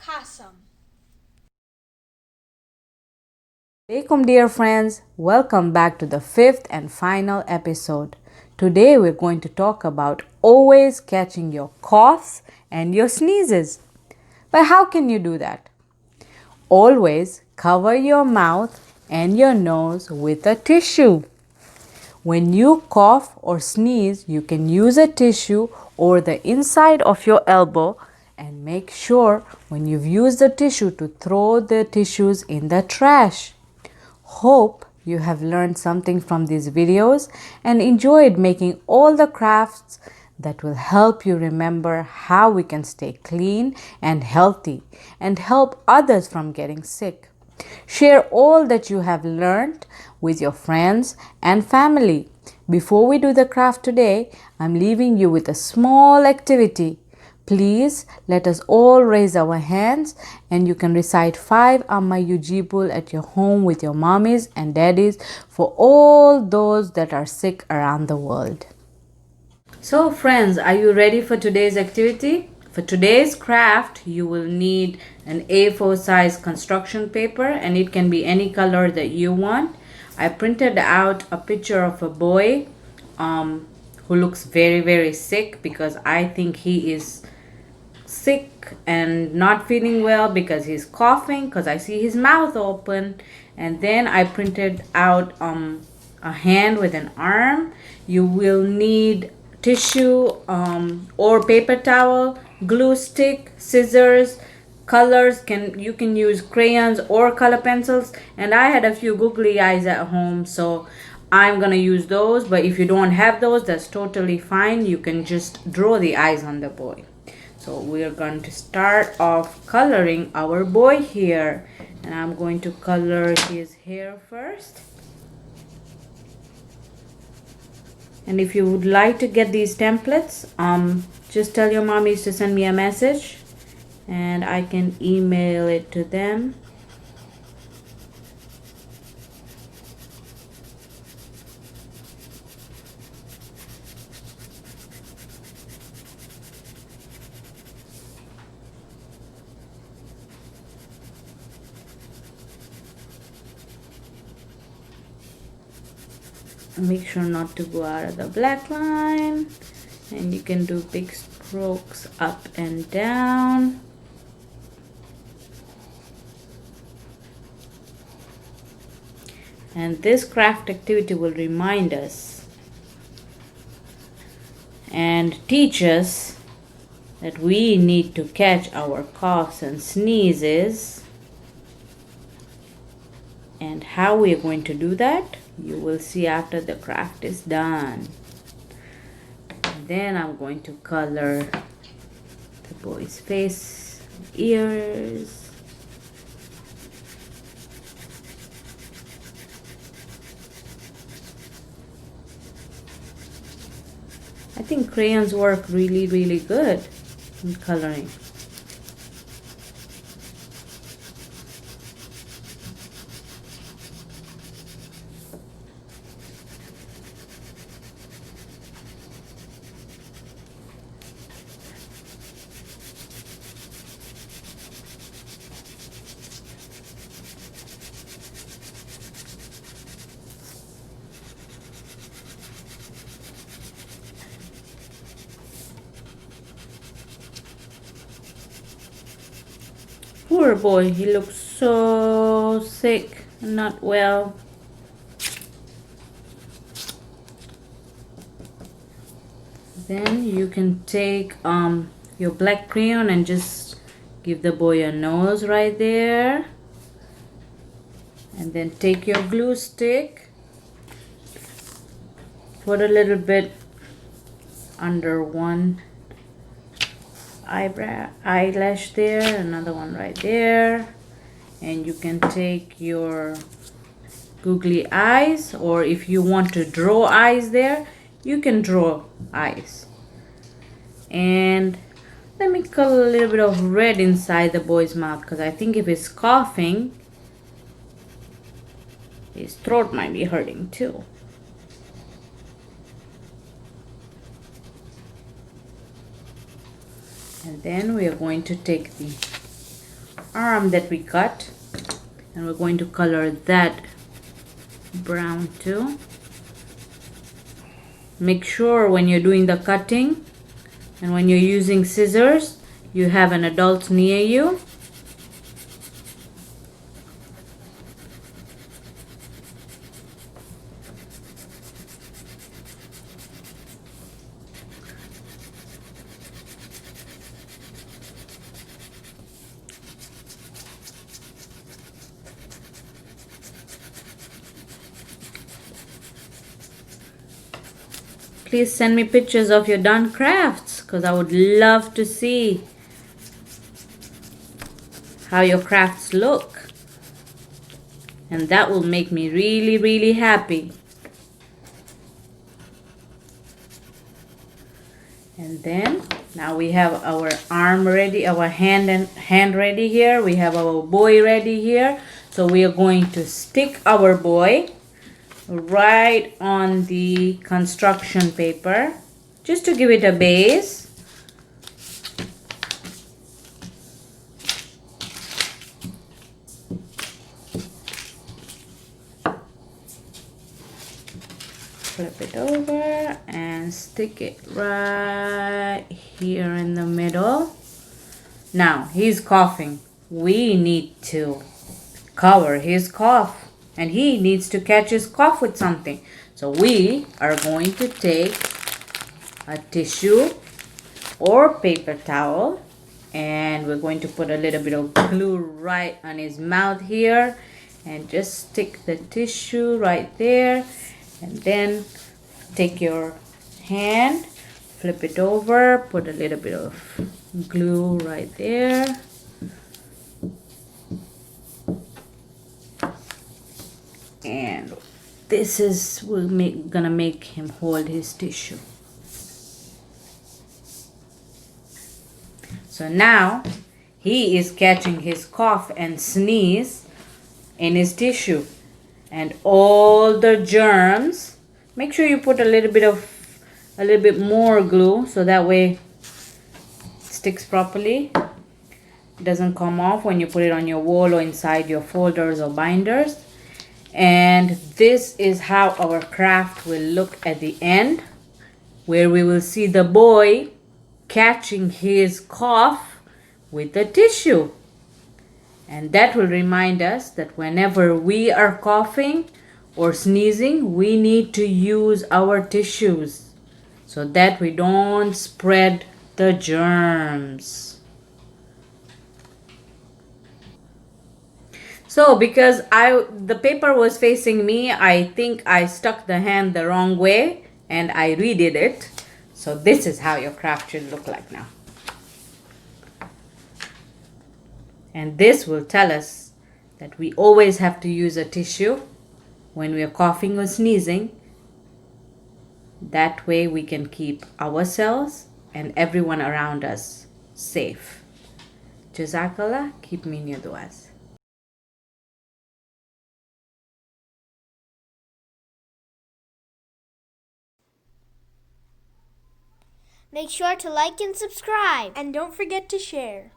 Kasam. Welcome, dear friends. Welcome back to the fifth and final episode. Today we're going to talk about always catching your coughs and your sneezes. But how can you do that? Always cover your mouth and your nose with a tissue. When you cough or sneeze, you can use a tissue or the inside of your elbow, and make sure when you've used the tissue to throw the tissues in the trash. Hope you have learned something from these videos and enjoyed making all the crafts that will help you remember how we can stay clean and healthy and help others from getting sick. Share all that you have learned with your friends and family. Before we do the craft today, I'm leaving you with a small activity. Please let us all raise our hands, and you can recite 5 Amma Yujibul at your home with your mommies and daddies for all those that are sick around the world. So friends, are you ready for today's activity? For today's craft, you will need an A4 size construction paper, and it can be any color that you want. I printed out a picture of a boy who looks very sick because I think he is sick and not feeling well because he's coughing because I see his mouth open. And then I printed out a hand with an arm. You will need tissue or paper towel, glue stick, scissors, colors. You can use crayons or color pencils, and I had a few googly eyes at home, so I'm gonna use those. But if you don't have those, that's totally fine. You can just draw the eyes on the boy. So we're going to start off coloring our boy here, and I'm going to color his hair first. And if you would like to get these templates, just tell your mommies to send me a message and I can email it to them. Make sure not to go out of the black line, and you can do big strokes up and down. And this craft activity will remind us and teach us that we need to catch our coughs and sneezes. And how we are going to do that, you will see after the craft is done. And then I'm going to color the boy's face, ears. I think crayons work really good in coloring. Poor boy, he looks so sick and not well. Then you can take your black crayon and just give the boy a nose right there. And then take your glue stick, put a little bit under one eyelash there, another one right there, and you can take your googly eyes, or if you want to draw eyes there, you can draw eyes. And let me color a little bit of red inside the boy's mouth, because I think if he's coughing, his throat might be hurting too. And then we are going to take the arm that we cut, and we're going to color that brown too. Make sure when you're doing the cutting and when you're using scissors, you have an adult near you. Please send me pictures of your done crafts, because I would love to see how your crafts look. And that will make me really, really happy. And then now we have our arm ready, our hand ready here. We have our boy ready here. So we are going to stick our boy right on the construction paper just to give it a base. Flip it over and stick it right here in the middle. Now he's coughing. We need to cover his cough, and he needs to catch his cough with something. So we are going to take a tissue or paper towel, and we're going to put a little bit of glue right on his mouth here, and just stick the tissue right there. And then take your hand, flip it over, put a little bit of glue right there. And this is gonna make him hold his tissue. So now he is catching his cough and sneeze in his tissue. And all the germs, make sure you put a little bit more glue, so that way it sticks properly. It doesn't come off when you put it on your wall or inside your folders or binders. And this is how our craft will look at the end, where we will see the boy catching his cough with the tissue. And that will remind us that whenever we are coughing or sneezing, we need to use our tissues so that we don't spread the germs. So because the paper was facing me, I think I stuck the hand the wrong way and I redid it. So this is how your craft should look like now. And this will tell us that we always have to use a tissue when we are coughing or sneezing. That way we can keep ourselves and everyone around us safe. Jazakallah, keep me in your duas. Make sure to like and subscribe. And don't forget to share.